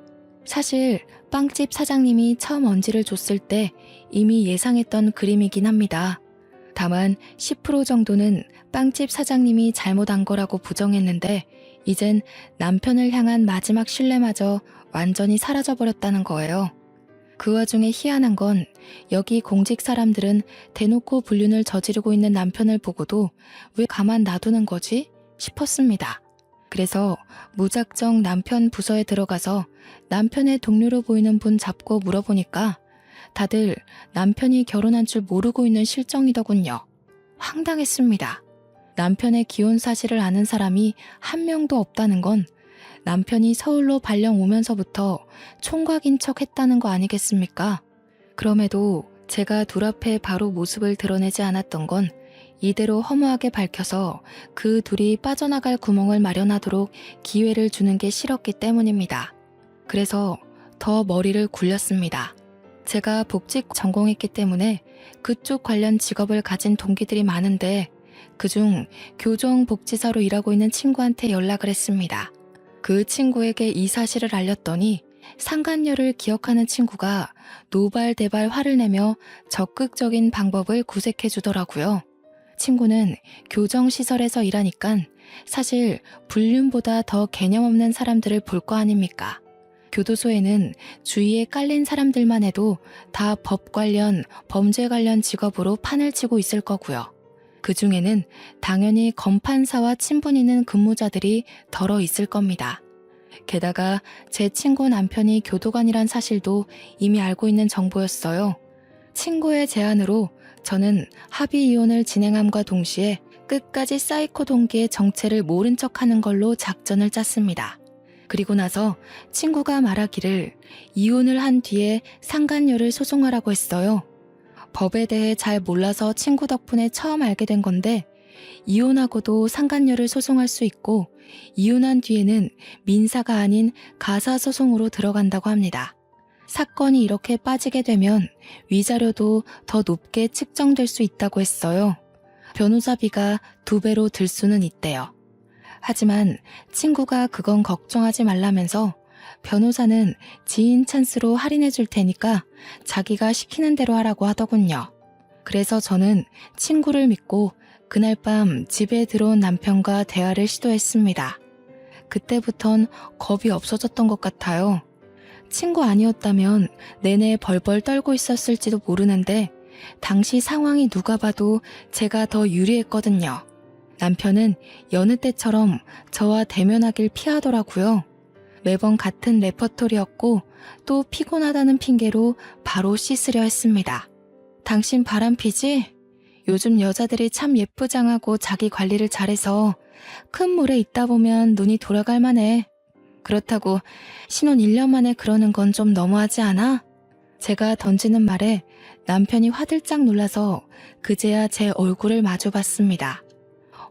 사실 빵집 사장님이 처음 언지를 줬을 때 이미 예상했던 그림이긴 합니다. 다만 10% 정도는 빵집 사장님이 잘못한 거라고 부정했는데 이젠 남편을 향한 마지막 신뢰마저 완전히 사라져버렸다는 거예요. 그 와중에 희한한 건 여기 공직 사람들은 대놓고 불륜을 저지르고 있는 남편을 보고도 왜 가만 놔두는 거지? 싶었습니다. 그래서 무작정 남편 부서에 들어가서 남편의 동료로 보이는 분 잡고 물어보니까 다들 남편이 결혼한 줄 모르고 있는 실정이더군요. 황당했습니다. 남편의 기혼 사실을 아는 사람이 한 명도 없다는 건 남편이 서울로 발령 오면서부터 총각인 척 했다는 거 아니겠습니까? 그럼에도 제가 둘 앞에 바로 모습을 드러내지 않았던 건 이대로 허무하게 밝혀서 그 둘이 빠져나갈 구멍을 마련하도록 기회를 주는 게 싫었기 때문입니다. 그래서 더 머리를 굴렸습니다. 제가 복직 전공했기 때문에 그쪽 관련 직업을 가진 동기들이 많은데 그중 교정복지사로 일하고 있는 친구한테 연락을 했습니다. 그 친구에게 이 사실을 알렸더니 상간녀를 기억하는 친구가 노발대발 화를 내며 적극적인 방법을 구색해 주더라고요. 친구는 교정시설에서 일하니깐 사실 불륜보다 더 개념 없는 사람들을 볼 거 아닙니까? 교도소에는 주위에 깔린 사람들만 해도 다 법 관련, 범죄 관련 직업으로 판을 치고 있을 거고요. 그 중에는 당연히 검판사와 친분 있는 근무자들이 덜어 있을 겁니다. 게다가 제 친구 남편이 교도관이란 사실도 이미 알고 있는 정보였어요. 친구의 제안으로 저는 합의 이혼을 진행함과 동시에 끝까지 사이코 동기의 정체를 모른 척하는 걸로 작전을 짰습니다. 그리고 나서 친구가 말하기를 이혼을 한 뒤에 상간녀를 소송하라고 했어요. 법에 대해 잘 몰라서 친구 덕분에 처음 알게 된 건데 이혼하고도 상간녀를 소송할 수 있고 이혼한 뒤에는 민사가 아닌 가사소송으로 들어간다고 합니다. 사건이 이렇게 빠지게 되면 위자료도 더 높게 측정될 수 있다고 했어요. 변호사비가 2배로 들 수는 있대요. 하지만 친구가 그건 걱정하지 말라면서 변호사는 지인 찬스로 할인해 줄 테니까 자기가 시키는 대로 하라고 하더군요. 그래서 저는 친구를 믿고 그날 밤 집에 들어온 남편과 대화를 시도했습니다. 그때부턴 겁이 없어졌던 것 같아요. 친구 아니었다면 내내 벌벌 떨고 있었을지도 모르는데 당시 상황이 누가 봐도 제가 더 유리했거든요. 남편은 여느 때처럼 저와 대면하길 피하더라고요. 매번 같은 레퍼토리였고 또 피곤하다는 핑계로 바로 씻으려 했습니다. 당신 바람피지? 요즘 여자들이 참 예쁘장하고 자기 관리를 잘해서 큰 물에 있다 보면 눈이 돌아갈 만해. 그렇다고 신혼 1년 만에 그러는 건 좀 너무하지 않아? 제가 던지는 말에 남편이 화들짝 놀라서 그제야 제 얼굴을 마주봤습니다.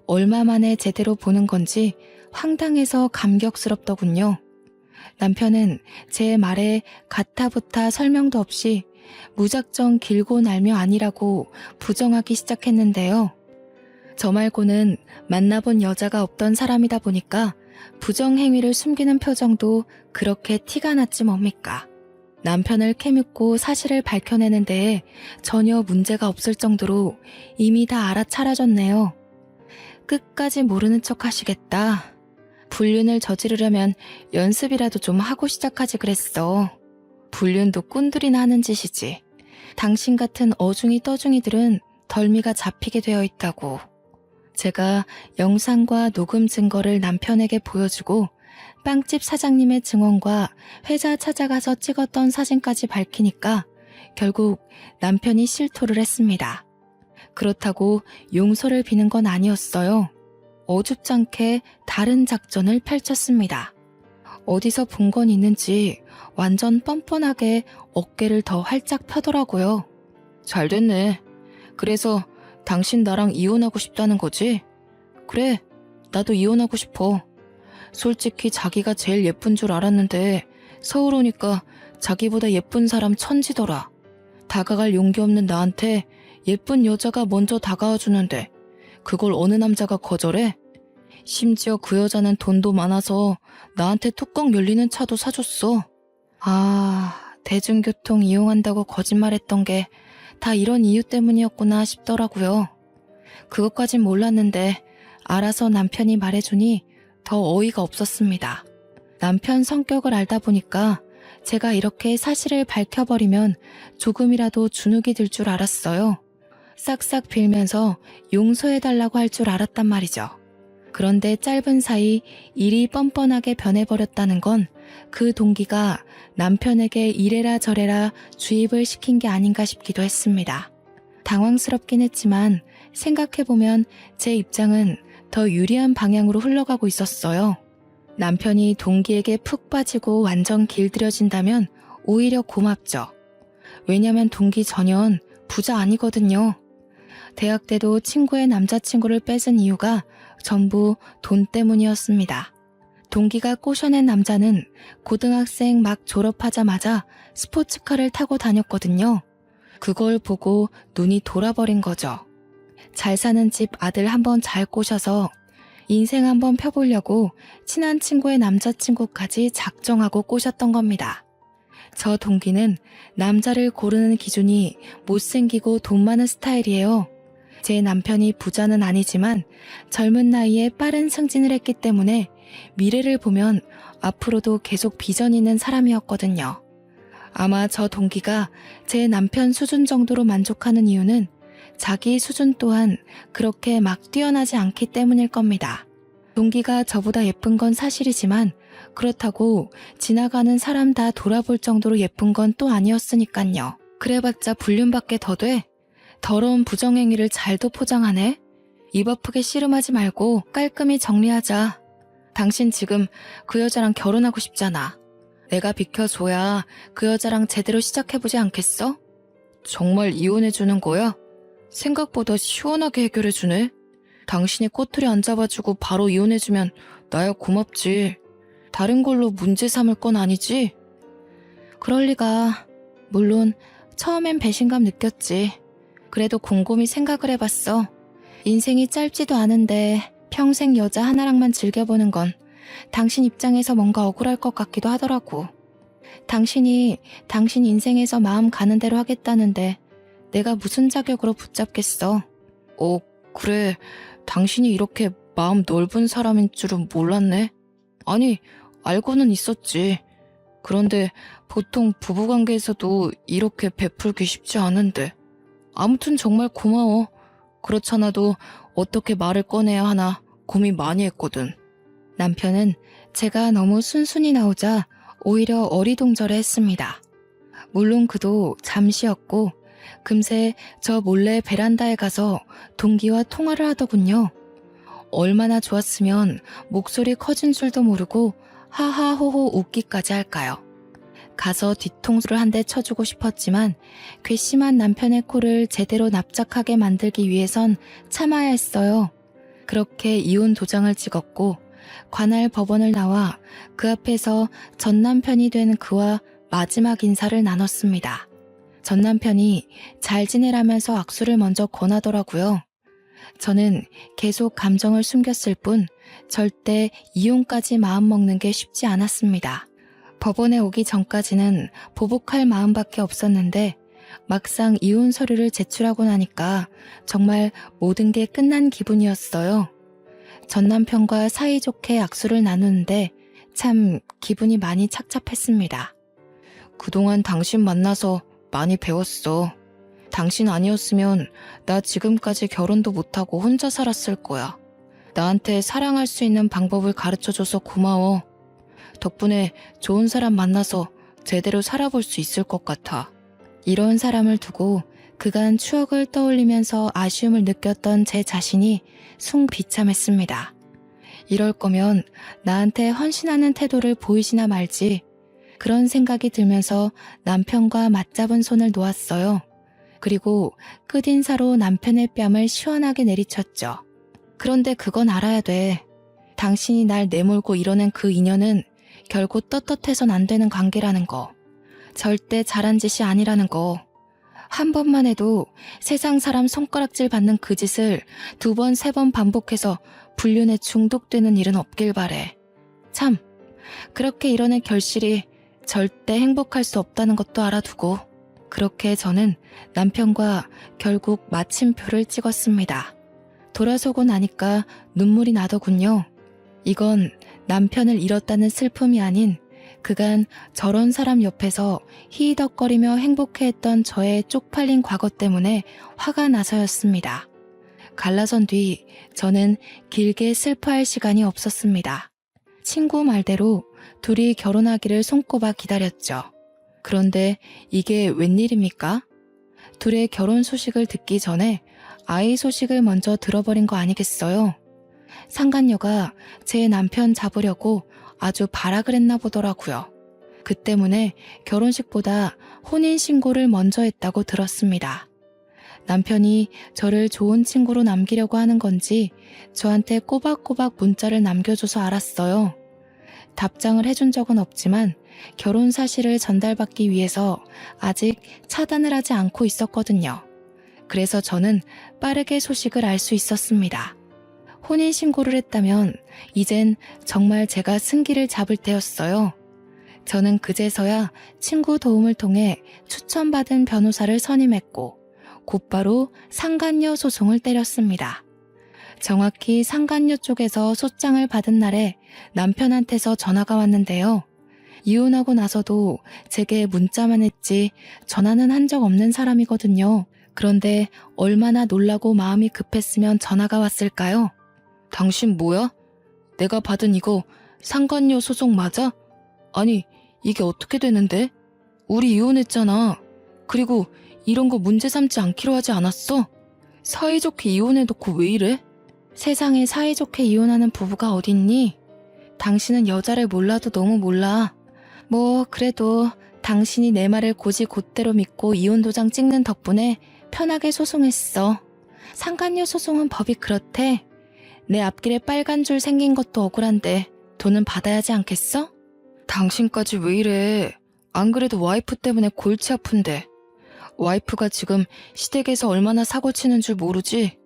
얼마 만에 제대로 보는 건지 황당해서 감격스럽더군요. 남편은 제 말에 가타부타 설명도 없이 무작정 길고 날며 아니라고 부정하기 시작했는데요. 저 말고는 만나본 여자가 없던 사람이다 보니까 부정행위를 숨기는 표정도 그렇게 티가 났지 뭡니까. 남편을 캐묻고 사실을 밝혀내는 데에 전혀 문제가 없을 정도로 이미 다 알아차려졌네요. 끝까지 모르는 척 하시겠다. 불륜을 저지르려면 연습이라도 좀 하고 시작하지 그랬어. 불륜도 꾼들이나 하는 짓이지. 당신 같은 어중이 떠중이들은 덜미가 잡히게 되어 있다고. 제가 영상과 녹음 증거를 남편에게 보여주고 빵집 사장님의 증언과 회사 찾아가서 찍었던 사진까지 밝히니까 결국 남편이 실토를 했습니다. 그렇다고 용서를 비는 건 아니었어요. 어줍잖게 다른 작전을 펼쳤습니다. 어디서 본 건 있는지 완전 뻔뻔하게 어깨를 더 활짝 펴더라고요. 잘 됐네. 그래서 당신 나랑 이혼하고 싶다는 거지? 그래, 나도 이혼하고 싶어. 솔직히 자기가 제일 예쁜 줄 알았는데 서울 오니까 자기보다 예쁜 사람 천지더라. 다가갈 용기 없는 나한테 예쁜 여자가 먼저 다가와 주는데 그걸 어느 남자가 거절해? 심지어 그 여자는 돈도 많아서 나한테 뚜껑 열리는 차도 사줬어. 아, 대중교통 이용한다고 거짓말했던 게 다 이런 이유 때문이었구나 싶더라고요. 그것까진 몰랐는데 알아서 남편이 말해주니 더 어이가 없었습니다. 남편 성격을 알다 보니까 제가 이렇게 사실을 밝혀버리면 조금이라도 주눅이 들 줄 알았어요. 싹싹 빌면서 용서해달라고 할 줄 알았단 말이죠. 그런데 짧은 사이 일이 뻔뻔하게 변해버렸다는 건 그 동기가 남편에게 이래라 저래라 주입을 시킨 게 아닌가 싶기도 했습니다. 당황스럽긴 했지만 생각해보면 제 입장은 더 유리한 방향으로 흘러가고 있었어요. 남편이 동기에게 푹 빠지고 완전 길들여진다면 오히려 고맙죠. 왜냐면 동기 전혀 부자 아니거든요. 대학 때도 친구의 남자친구를 뺏은 이유가 전부 돈 때문이었습니다. 동기가 꼬셔낸 남자는 고등학생 막 졸업하자마자 스포츠카를 타고 다녔거든요. 그걸 보고 눈이 돌아버린 거죠. 잘 사는 집 아들 한번 잘 꼬셔서 인생 한번 펴보려고 친한 친구의 남자친구까지 작정하고 꼬셨던 겁니다. 저 동기는 남자를 고르는 기준이 못생기고 돈 많은 스타일이에요. 제 남편이 부자는 아니지만 젊은 나이에 빠른 승진을 했기 때문에 미래를 보면 앞으로도 계속 비전 있는 사람이었거든요. 아마 저 동기가 제 남편 수준 정도로 만족하는 이유는 자기 수준 또한 그렇게 막 뛰어나지 않기 때문일 겁니다. 동기가 저보다 예쁜 건 사실이지만 그렇다고 지나가는 사람 다 돌아볼 정도로 예쁜 건 또 아니었으니깐요. 그래봤자 불륜밖에 더 돼? 더러운 부정행위를 잘도 포장하네? 입 아프게 씨름하지 말고 깔끔히 정리하자. 당신 지금 그 여자랑 결혼하고 싶잖아. 내가 비켜줘야 그 여자랑 제대로 시작해보지 않겠어? 정말 이혼해주는 거야? 생각보다 시원하게 해결해주네. 당신이 꼬투리 안 잡아주고 바로 이혼해주면 나야 고맙지. 다른 걸로 문제 삼을 건 아니지? 그럴 리가. 물론 처음엔 배신감 느꼈지. 그래도 곰곰이 생각을 해봤어. 인생이 짧지도 않은데 평생 여자 하나랑만 즐겨보는 건 당신 입장에서 뭔가 억울할 것 같기도 하더라고. 당신이 당신 인생에서 마음 가는 대로 하겠다는데 내가 무슨 자격으로 붙잡겠어. 그래. 당신이 이렇게 마음 넓은 사람인 줄은 몰랐네. 아니, 알고는 있었지. 그런데 보통 부부관계에서도 이렇게 베풀기 쉽지 않은데. 아무튼 정말 고마워. 그렇잖아도 어떻게 말을 꺼내야 하나 고민 많이 했거든. 남편은 제가 너무 순순히 나오자 오히려 어리둥절해 했습니다. 물론 그도 잠시였고 금세 저 몰래 베란다에 가서 동기와 통화를 하더군요. 얼마나 좋았으면 목소리 커진 줄도 모르고 하하호호 웃기까지 할까요. 가서 뒤통수를 한 대 쳐주고 싶었지만 괘씸한 남편의 코를 제대로 납작하게 만들기 위해선 참아야 했어요. 그렇게 이혼 도장을 찍었고 관할 법원을 나와 그 앞에서 전 남편이 된 그와 마지막 인사를 나눴습니다. 전 남편이 잘 지내라면서 악수를 먼저 권하더라고요. 저는 계속 감정을 숨겼을 뿐 절대 이혼까지 마음먹는 게 쉽지 않았습니다. 법원에 오기 전까지는 보복할 마음밖에 없었는데 막상 이혼 서류를 제출하고 나니까 정말 모든 게 끝난 기분이었어요. 전 남편과 사이좋게 악수를 나누는데 참 기분이 많이 착잡했습니다. 그동안 당신 만나서 많이 배웠어. 당신 아니었으면 나 지금까지 결혼도 못하고 혼자 살았을 거야. 나한테 사랑할 수 있는 방법을 가르쳐줘서 고마워. 덕분에 좋은 사람 만나서 제대로 살아볼 수 있을 것 같아. 이런 사람을 두고 그간 추억을 떠올리면서 아쉬움을 느꼈던 제 자신이 숭 비참했습니다. 이럴 거면 나한테 헌신하는 태도를 보이시나 말지. 그런 생각이 들면서 남편과 맞잡은 손을 놓았어요. 그리고 끝인사로 남편의 뺨을 시원하게 내리쳤죠. 그런데 그건 알아야 돼. 당신이 날 내몰고 이러는 그 인연은 결코 떳떳해선 안 되는 관계라는 거. 절대 잘한 짓이 아니라는 거. 한 번만 해도 세상 사람 손가락질 받는 그 짓을 2번, 3번 반복해서 불륜에 중독되는 일은 없길 바래. 참, 그렇게 이러는 결실이 절대 행복할 수 없다는 것도 알아두고 그렇게 저는 남편과 결국 마침표를 찍었습니다. 돌아서고 나니까 눈물이 나더군요. 이건 남편을 잃었다는 슬픔이 아닌 그간 저런 사람 옆에서 히히덕거리며 행복해했던 저의 쪽팔린 과거 때문에 화가 나서였습니다. 갈라선 뒤 저는 길게 슬퍼할 시간이 없었습니다. 친구 말대로 둘이 결혼하기를 손꼽아 기다렸죠. 그런데 이게 웬일입니까? 둘의 결혼 소식을 듣기 전에 아이 소식을 먼저 들어버린 거 아니겠어요? 상간녀가 제 남편 잡으려고 아주 발악을 했나 보더라고요. 그 때문에 결혼식보다 혼인신고를 먼저 했다고 들었습니다. 남편이 저를 좋은 친구로 남기려고 하는 건지 저한테 꼬박꼬박 문자를 남겨줘서 알았어요. 답장을 해준 적은 없지만 결혼 사실을 전달받기 위해서 아직 차단을 하지 않고 있었거든요. 그래서 저는 빠르게 소식을 알 수 있었습니다. 혼인신고를 했다면 이젠 정말 제가 승기를 잡을 때였어요. 저는 그제서야 친구 도움을 통해 추천받은 변호사를 선임했고 곧바로 상간녀 소송을 때렸습니다. 정확히 상간녀 쪽에서 소장을 받은 날에 남편한테서 전화가 왔는데요. 이혼하고 나서도 제게 문자만 했지 전화는 한 적 없는 사람이거든요. 그런데 얼마나 놀라고 마음이 급했으면 전화가 왔을까요? 당신 뭐야? 내가 받은 이거 상간녀 소송 맞아? 아니, 이게 어떻게 되는데? 우리 이혼했잖아. 그리고 이런 거 문제 삼지 않기로 하지 않았어? 사이좋게 이혼해놓고 왜 이래? 세상에 사이좋게 이혼하는 부부가 어딨니? 당신은 여자를 몰라도 너무 몰라. 뭐 그래도 당신이 내 말을 곧이곧대로 믿고 이혼 도장 찍는 덕분에 편하게 소송했어. 상간녀 소송은 법이 그렇대. 내 앞길에 빨간 줄 생긴 것도 억울한데 돈은 받아야지 않겠어? 당신까지 왜 이래? 안 그래도 와이프 때문에 골치 아픈데. 와이프가 지금 시댁에서 얼마나 사고치는 줄 모르지?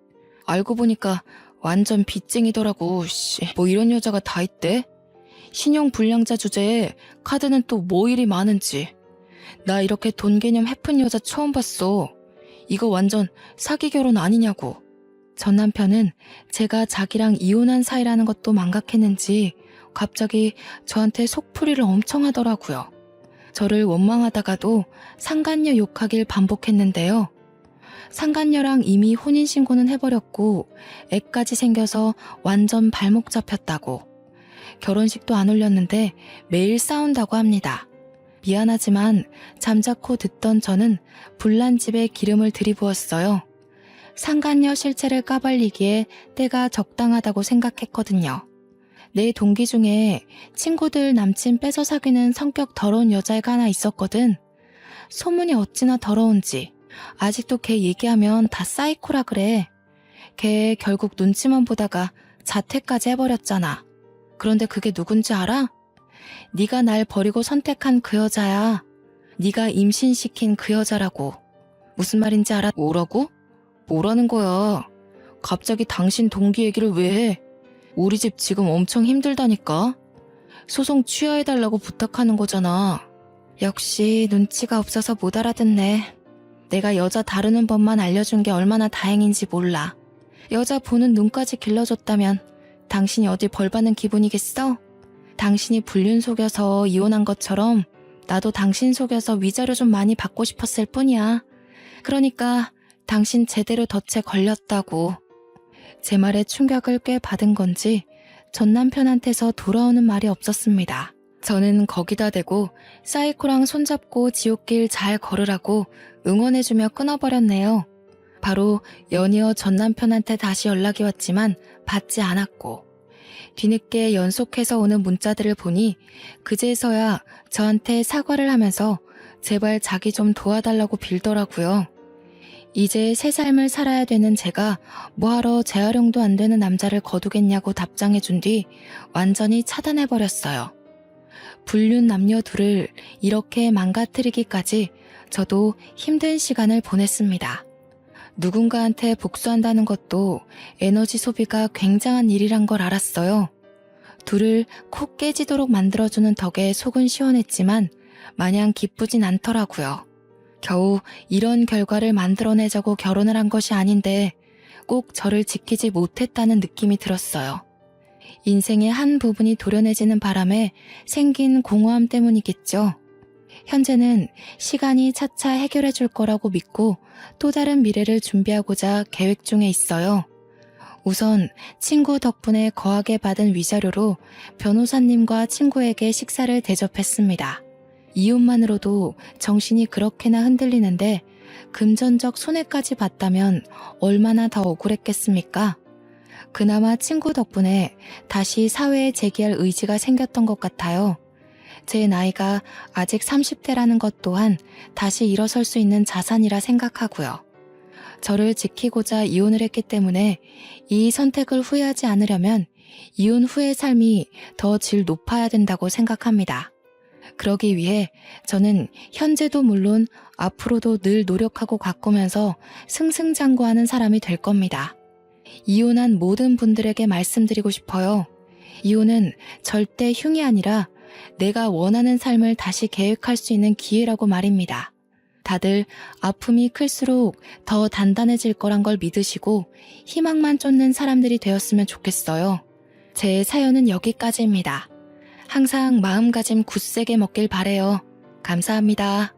알고 보니까 완전 빚쟁이더라고. 뭐 이런 여자가 다 있대? 신용불량자 주제에 카드는 또 뭐 일이 많은지. 나 이렇게 돈 개념 해픈 여자 처음 봤어. 이거 완전 사기 결혼 아니냐고. 전 남편은 제가 자기랑 이혼한 사이라는 것도 망각했는지 갑자기 저한테 속풀이를 엄청 하더라고요. 저를 원망하다가도 상간녀 욕하길 반복했는데요. 상간녀랑 이미 혼인신고는 해버렸고 애까지 생겨서 완전 발목 잡혔다고. 결혼식도 안 올렸는데 매일 싸운다고 합니다. 미안하지만 잠자코 듣던 저는 불난 집에 기름을 들이부었어요. 상간녀 실체를 까발리기에 때가 적당하다고 생각했거든요. 내 동기 중에 친구들 남친 뺏어 사귀는 성격 더러운 여자애가 하나 있었거든. 소문이 어찌나 더러운지. 아직도 걔 얘기하면 다 사이코라 그래. 걔 결국 눈치만 보다가 자퇴까지 해버렸잖아. 그런데 그게 누군지 알아? 네가 날 버리고 선택한 그 여자야. 네가 임신시킨 그 여자라고. 무슨 말인지 알아? 뭐라고? 뭐라는 거야? 갑자기 당신 동기 얘기를 왜 해? 우리 집 지금 엄청 힘들다니까? 소송 취하해달라고 부탁하는 거잖아. 역시 눈치가 없어서 못 알아듣네. 내가 여자 다루는 법만 알려준 게 얼마나 다행인지 몰라. 여자 보는 눈까지 길러줬다면 당신이 어디 벌 받는 기분이겠어? 당신이 불륜 속여서 이혼한 것처럼 나도 당신 속여서 위자료 좀 많이 받고 싶었을 뿐이야. 그러니까 당신 제대로 덫에 걸렸다고. 제 말에 충격을 꽤 받은 건지 전 남편한테서 돌아오는 말이 없었습니다. 저는 거기다 대고 사이코랑 손잡고 지옥길 잘 걸으라고 응원해주며 끊어버렸네요. 바로 연이어 전 남편한테 다시 연락이 왔지만 받지 않았고 뒤늦게 연속해서 오는 문자들을 보니 그제서야 저한테 사과를 하면서 제발 자기 좀 도와달라고 빌더라고요. 이제 새 삶을 살아야 되는 제가 뭐하러 재활용도 안 되는 남자를 거두겠냐고 답장해준 뒤 완전히 차단해버렸어요. 불륜 남녀 둘을 이렇게 망가뜨리기까지 저도 힘든 시간을 보냈습니다. 누군가한테 복수한다는 것도 에너지 소비가 굉장한 일이란 걸 알았어요. 둘을 콕 깨지도록 만들어주는 덕에 속은 시원했지만 마냥 기쁘진 않더라고요. 겨우 이런 결과를 만들어내자고 결혼을 한 것이 아닌데 꼭 저를 지키지 못했다는 느낌이 들었어요. 인생의 한 부분이 도려내지는 바람에 생긴 공허함 때문이겠죠. 현재는 시간이 차차 해결해 줄 거라고 믿고 또 다른 미래를 준비하고자 계획 중에 있어요. 우선 친구 덕분에 거하게 받은 위자료로 변호사님과 친구에게 식사를 대접했습니다. 이웃만으로도 정신이 그렇게나 흔들리는데 금전적 손해까지 봤다면 얼마나 더 억울했겠습니까? 그나마 친구 덕분에 다시 사회에 재기할 의지가 생겼던 것 같아요. 제 나이가 아직 30대라는 것 또한 다시 일어설 수 있는 자산이라 생각하고요. 저를 지키고자 이혼을 했기 때문에 이 선택을 후회하지 않으려면 이혼 후의 삶이 더 질 높아야 된다고 생각합니다. 그러기 위해 저는 현재도 물론 앞으로도 늘 노력하고 가꾸면서 승승장구하는 사람이 될 겁니다. 이혼한 모든 분들에게 말씀드리고 싶어요. 이혼은 절대 흉이 아니라 내가 원하는 삶을 다시 계획할 수 있는 기회라고 말입니다. 다들 아픔이 클수록 더 단단해질 거란 걸 믿으시고 희망만 쫓는 사람들이 되었으면 좋겠어요. 제 사연은 여기까지입니다. 항상 마음가짐 굳세게 먹길 바래요. 감사합니다.